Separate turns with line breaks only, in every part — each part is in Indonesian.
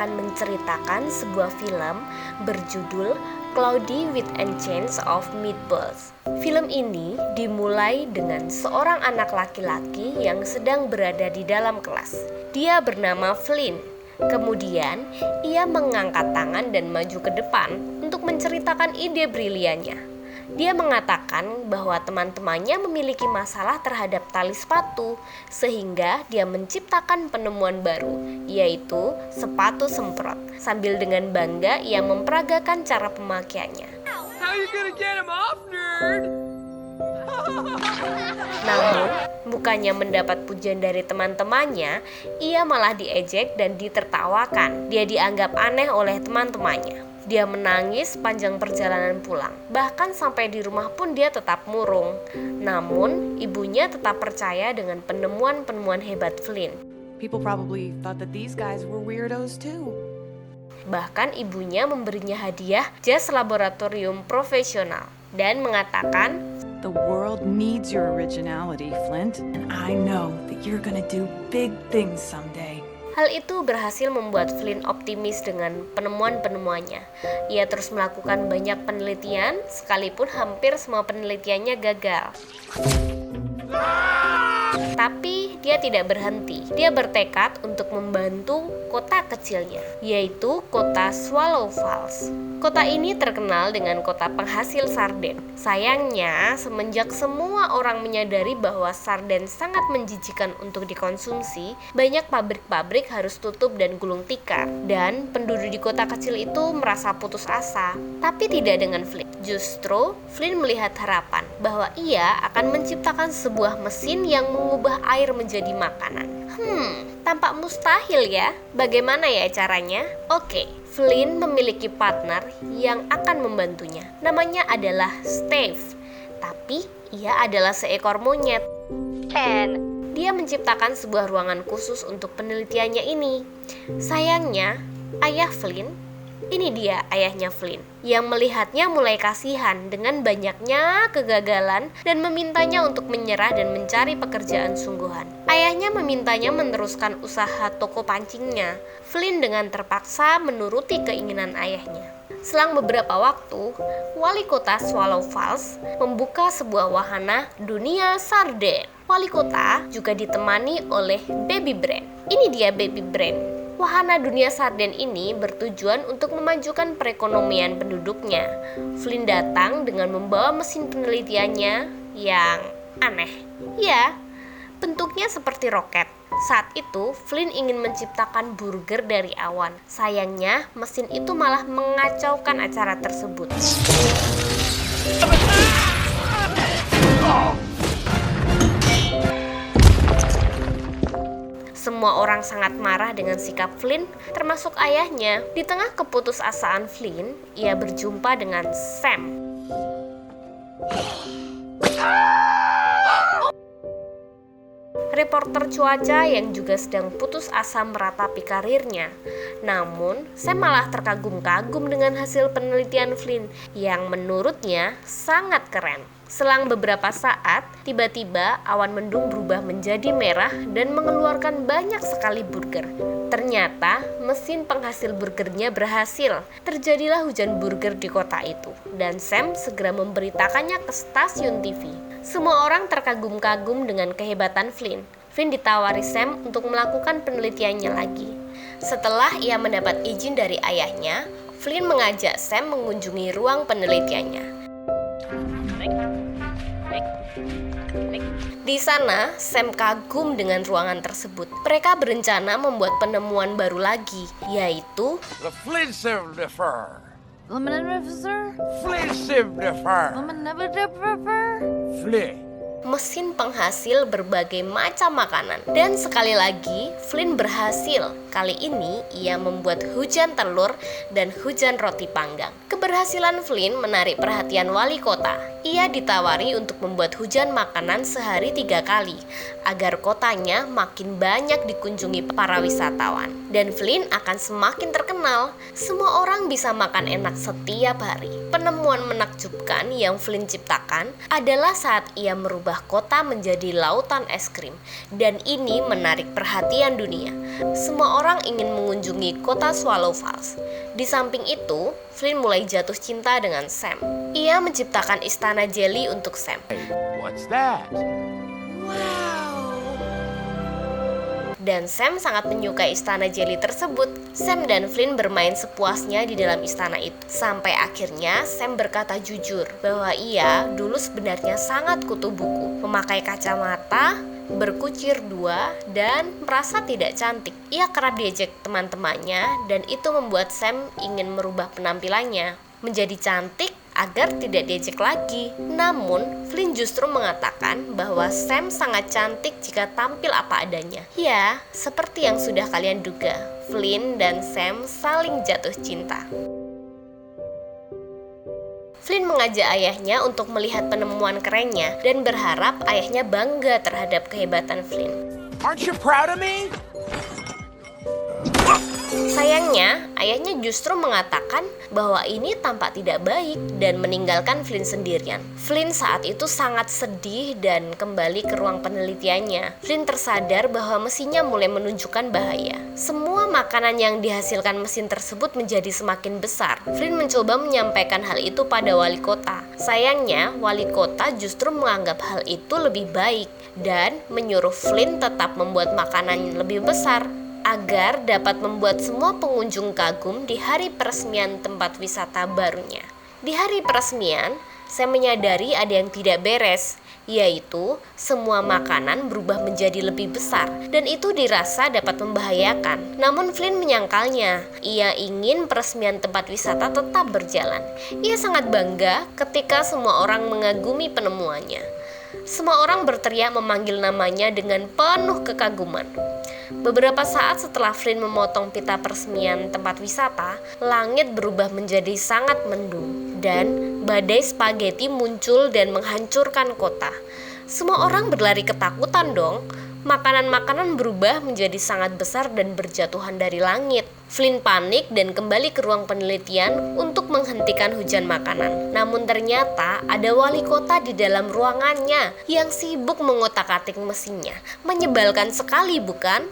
akan menceritakan sebuah film berjudul Cloudy with Enchants of Meatballs. Film ini dimulai dengan seorang anak laki-laki yang sedang berada di dalam kelas. Dia bernama Flynn. Kemudian, ia mengangkat tangan dan maju ke depan untuk menceritakan ide briliannya. Dia mengatakan bahwa teman-temannya memiliki masalah terhadap tali sepatu, sehingga dia menciptakan penemuan baru, yaitu sepatu semprot. Sambil dengan bangga ia memperagakan cara pemakaiannya.
How you gonna get him off, nerd?
Namun, bukannya mendapat pujian dari teman-temannya, ia malah diejek dan ditertawakan. Dia dianggap aneh oleh teman-temannya. Dia menangis sepanjang perjalanan pulang. Bahkan sampai di rumah pun dia tetap murung. Namun, ibunya tetap percaya dengan penemuan-penemuan hebat Flynn.
People probably thought that these guys were weirdos too.
Bahkan ibunya memberinya hadiah jas laboratorium profesional dan mengatakan,
The world needs your originality, Flint, and I know that you're gonna do big things someday.
hal itu berhasil membuat Flynn optimis dengan penemuan-penemuannya. Ia terus melakukan banyak penelitian, sekalipun hampir semua penelitiannya gagal. Tapi dia tidak berhenti. Dia bertekad untuk membantu kota kecilnya, yaitu kota Swallow Falls. Kota ini terkenal dengan kota penghasil sarden. Sayangnya, semenjak semua orang menyadari bahwa sarden sangat menjijikan untuk dikonsumsi, banyak pabrik-pabrik harus tutup dan gulung tikar. Dan penduduk di kota kecil itu merasa putus asa. Tapi tidak dengan Flynn. Justru, Flynn melihat harapan bahwa ia akan menciptakan sebuah mesin yang mengubah air menjadi makanan. Tampak mustahil ya. Bagaimana ya caranya? Oke, Flynn memiliki partner yang akan membantunya. Namanya adalah Steve. Tapi ia adalah seekor monyet. Dia menciptakan sebuah ruangan khusus untuk penelitiannya ini. Sayangnya, ayah Flynn, ini dia ayahnya Flynn, yang melihatnya mulai kasihan dengan banyaknya kegagalan dan memintanya untuk menyerah dan mencari pekerjaan sungguhan. Ayahnya memintanya meneruskan usaha toko pancingnya. Flynn dengan terpaksa menuruti keinginan ayahnya. Selang beberapa waktu, wali kota Swallow Falls membuka sebuah wahana dunia sarden. Wali kota juga ditemani oleh Baby Brain. Ini dia Baby Brain. Wahana dunia sarden ini bertujuan untuk memajukan perekonomian penduduknya. Flynn datang dengan membawa mesin penelitiannya yang aneh. Ya, bentuknya seperti roket. Saat itu, Flynn ingin menciptakan burger dari awan. Sayangnya, mesin itu malah mengacaukan acara tersebut. Semua orang sangat marah dengan sikap Flynn, termasuk ayahnya. Di tengah keputusasaan Flynn, ia berjumpa dengan Sam. Reporter cuaca yang juga sedang putus asa meratapi karirnya. Namun, Sam malah terkagum-kagum dengan hasil penelitian Flynn yang menurutnya sangat keren. Selang beberapa saat, tiba-tiba awan mendung berubah menjadi merah dan mengeluarkan banyak sekali burger. Ternyata, mesin penghasil burgernya berhasil. Terjadilah hujan burger di kota itu, dan Sam segera memberitakannya ke stasiun TV. Semua orang terkagum-kagum dengan kehebatan Flynn. Flynn ditawari Sam untuk melakukan penelitiannya lagi. Setelah ia mendapat izin dari ayahnya, Flynn mengajak Sam mengunjungi ruang penelitiannya. Di sana, Sam kagum dengan ruangan tersebut. Mereka berencana membuat penemuan baru lagi, yaitu
The Flintstone-defer. Flint.
mesin penghasil berbagai macam makanan. Dan sekali lagi, Flynn berhasil. Kali ini, ia membuat hujan telur dan hujan roti panggang. Keberhasilan Flynn menarik perhatian wali kota. Ia ditawari untuk membuat hujan makanan sehari 3 kali, agar kotanya makin banyak dikunjungi para wisatawan. Dan Flynn akan semakin terkenal. Semua orang bisa makan enak setiap hari. Penemuan menakjubkan yang Flynn ciptakan adalah saat ia merubah mengubah kota menjadi lautan es krim, dan ini menarik perhatian dunia. Semua orang ingin mengunjungi kota Swallow Falls. Di samping itu, Flynn mulai jatuh cinta dengan Sam. Ia menciptakan istana jelly untuk Sam.
What's that?
Dan Sam sangat menyukai istana jelly tersebut. Sam dan Flynn bermain sepuasnya di dalam istana itu. Sampai akhirnya Sam berkata jujur bahwa ia dulu sebenarnya sangat kutu buku, memakai kacamata, berkucir dua, dan merasa tidak cantik. Ia kerap diejek teman-temannya, dan itu membuat Sam ingin merubah penampilannya menjadi cantik agar tidak diejek lagi. Namun, Flynn justru mengatakan bahwa Sam sangat cantik jika tampil apa adanya. Ya, seperti yang sudah kalian duga, Flynn dan Sam saling jatuh cinta. Flynn mengajak ayahnya untuk melihat penemuan kerennya dan berharap ayahnya bangga terhadap kehebatan Flynn.
Aren't you proud of me?
Sayangnya, ayahnya justru mengatakan bahwa ini tampak tidak baik dan meninggalkan Flynn sendirian. Flynn saat itu sangat sedih dan kembali ke ruang penelitiannya. Flynn tersadar bahwa mesinnya mulai menunjukkan bahaya. Semua makanan yang dihasilkan mesin tersebut menjadi semakin besar. Flynn mencoba menyampaikan hal itu pada wali kota. Sayangnya, wali kota justru menganggap hal itu lebih baik dan menyuruh Flynn tetap membuat makanan lebih besar agar dapat membuat semua pengunjung kagum di hari peresmian tempat wisata barunya. Di hari peresmian, saya menyadari ada yang tidak beres, yaitu semua makanan berubah menjadi lebih besar, dan itu dirasa dapat membahayakan. Namun Flynn menyangkalnya. Ia ingin peresmian tempat wisata tetap berjalan. Ia sangat bangga ketika semua orang mengagumi penemuannya. Semua orang berteriak memanggil namanya dengan penuh kekaguman. Beberapa saat setelah Flynn memotong pita peresmian tempat wisata, langit berubah menjadi sangat mendung dan badai spaghetti muncul dan menghancurkan kota. Semua orang berlari ketakutan dong. Makanan-makanan berubah menjadi sangat besar dan berjatuhan dari langit. Flynn panik dan kembali ke ruang penelitian untuk menghentikan hujan makanan. Namun ternyata ada wali kota di dalam ruangannya yang sibuk mengotak-atik mesinnya. Menyebalkan sekali, bukan?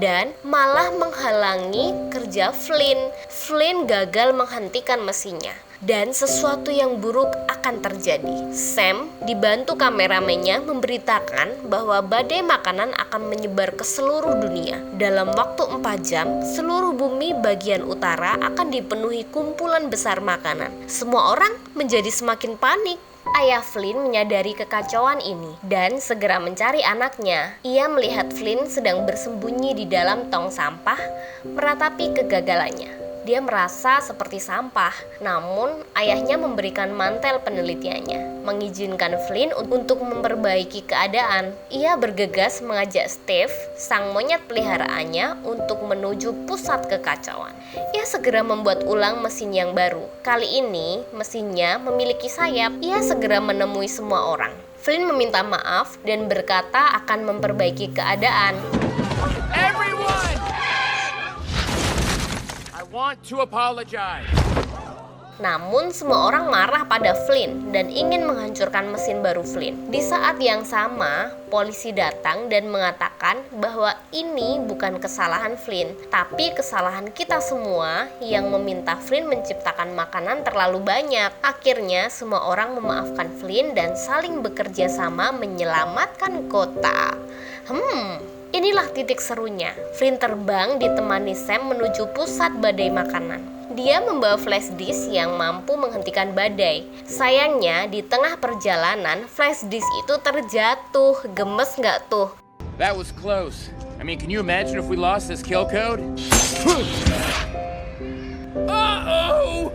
Dan malah menghalangi kerja Flynn. Flynn gagal menghentikan mesinnya. Dan sesuatu yang buruk akan terjadi. Sam dibantu kameramennya memberitakan bahwa badai makanan akan menyebar ke seluruh dunia. Dalam waktu 4 jam, seluruh bumi bagian utara akan dipenuhi kumpulan besar makanan. Semua orang menjadi semakin panik. Ayah Flynn menyadari kekacauan ini dan segera mencari anaknya. Ia melihat Flynn sedang bersembunyi di dalam tong sampah, meratapi kegagalannya. Dia merasa seperti sampah, namun ayahnya memberikan mantel penelitiannya, mengizinkan Flynn untuk memperbaiki keadaan. Ia bergegas mengajak Steve, sang monyet peliharaannya, untuk menuju pusat kekacauan. Ia segera membuat ulang mesin yang baru. Kali ini, mesinnya memiliki sayap. Ia segera menemui semua orang. Flynn meminta maaf dan berkata akan memperbaiki keadaan.
Everyone! I want to apologize.
Namun semua orang marah pada Flynn dan ingin menghancurkan mesin baru Flynn. Di saat yang sama, polisi datang dan mengatakan bahwa ini bukan kesalahan Flynn, tapi kesalahan kita semua yang meminta Flynn menciptakan makanan terlalu banyak. Akhirnya semua orang memaafkan Flynn dan saling bekerja sama menyelamatkan kota. Inilah titik serunya. Flynn terbang ditemani Sam menuju pusat badai makanan. Dia membawa flash disk yang mampu menghentikan badai. Sayangnya, di tengah perjalanan, flash disk itu terjatuh. Gemes nggak tuh?
That was close. I mean, can you imagine if we lost this kill code? Uh-oh!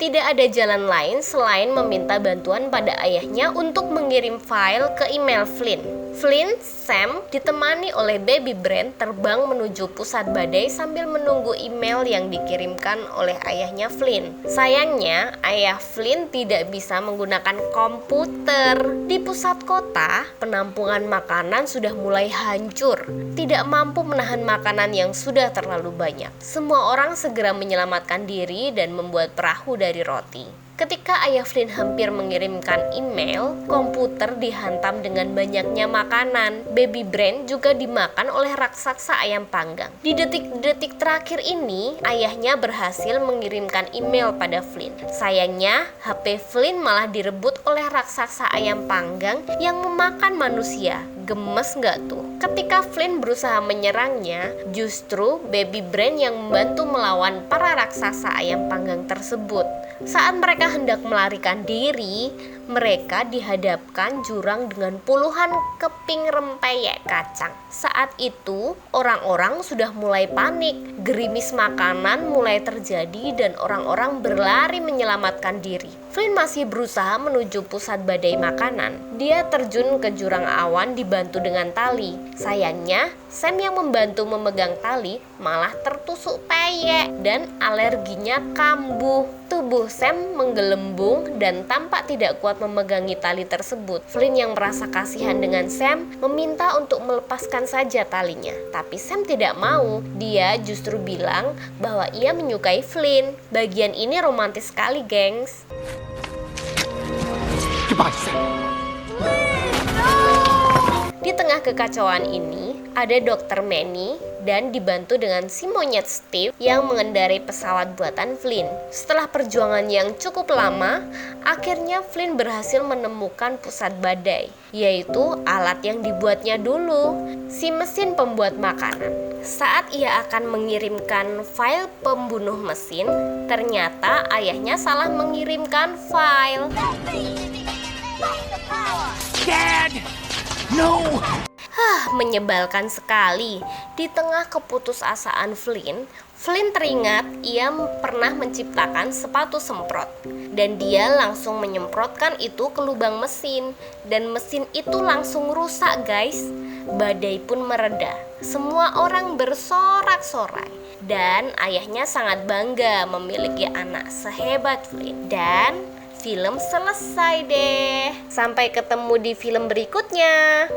Tidak ada jalan lain selain meminta bantuan pada ayahnya untuk mengirim file ke email Flynn. Flynn, Sam, ditemani oleh Baby Brent terbang menuju pusat badai sambil menunggu email yang dikirimkan oleh ayahnya Flynn. Sayangnya, ayah Flynn tidak bisa menggunakan komputer. Di pusat kota, penampungan makanan sudah mulai hancur, tidak mampu menahan makanan yang sudah terlalu banyak. Semua orang segera menyelamatkan diri dan membuat perahu dari roti. Ketika ayah Flynn hampir mengirimkan email, komputer dihantam dengan banyaknya makanan. Baby Brain juga dimakan oleh raksasa ayam panggang. Di detik-detik terakhir ini, ayahnya berhasil mengirimkan email pada Flynn. Sayangnya, HP Flynn malah direbut oleh raksasa ayam panggang yang memakan manusia. Gemes nggak tuh? Ketika Flynn berusaha menyerangnya, justru Baby Brain yang membantu melawan para raksasa ayam panggang tersebut. Saat mereka hendak melarikan diri, mereka dihadapkan jurang dengan puluhan keping rempeyek kacang. Saat itu, orang-orang sudah mulai panik. Gerimis makanan mulai terjadi dan orang-orang berlari menyelamatkan diri. Flynn masih berusaha menuju pusat badai makanan. Dia terjun ke jurang awan dibantu dengan tali. Sayangnya, Sam yang membantu memegang tali malah tertusuk peyek dan alerginya kambuh. Tubuh Sam menggelembung dan tampak tidak kuat memegangi tali tersebut. Flynn yang merasa kasihan dengan Sam meminta untuk melepaskan saja talinya. Tapi Sam tidak mau. Dia justru bilang bahwa ia menyukai Flynn. Bagian ini romantis sekali, gengs.
Goodbye, Sam.
Di tengah kekacauan ini, ada Dr. Manny dan dibantu dengan si monyet Steve yang mengendarai pesawat buatan Flynn. Setelah perjuangan yang cukup lama, akhirnya Flynn berhasil menemukan pusat badai, yaitu alat yang dibuatnya dulu, si mesin pembuat makanan. Saat ia akan mengirimkan file pembunuh mesin, ternyata ayahnya salah mengirimkan file.
Dad! No!
Menyebalkan sekali. Di tengah keputusasaan Flynn teringat ia pernah menciptakan sepatu semprot. Dan dia langsung menyemprotkan itu ke lubang mesin. Dan mesin itu langsung rusak, guys. Badai pun mereda. Semua orang bersorak-sorai. Dan ayahnya sangat bangga memiliki anak sehebat Flynn. Dan film selesai deh. Sampai ketemu di film berikutnya.